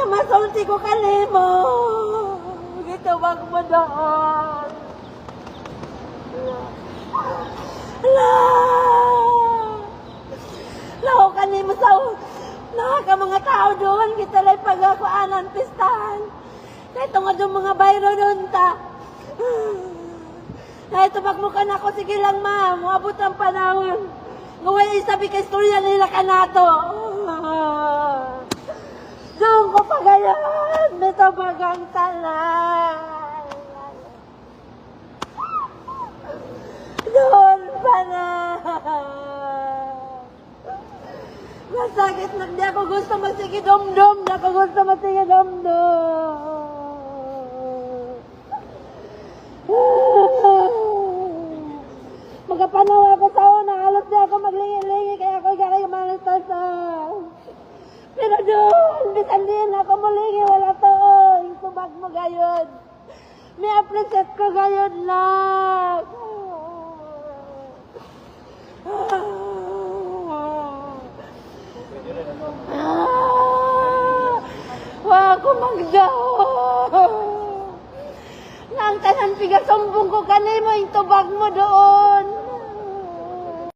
nga masulti ko kanimo. Gitawag mo doon. Lao kanimo sa ka mga tao doon. Kita lang pagkakuanan, pistahan. Kahit nga doon mga bayro doon ta. Kahit tubak mo ka na ako, sige lang ma, muabot ang panahon. Ngaway isabi ka istorya nila ka na to. Doon ko pa gayon, may tabagang talan. Doon pa na. Masakit na, di ako gusto magsigidom-dom, di ako gusto magsigidom-dom. Magkapanaw ako sa una, halos di ako maglingi-lingi, kaya ako gano'y malistasan. Pero doon, bisan din ako mulingi, wala to. Yung tubag mo gayon. May appreciate ko gayon lang. Wala ko magdaw. Nang tanan pigasumbong ko kanimo yung tubag mo doon.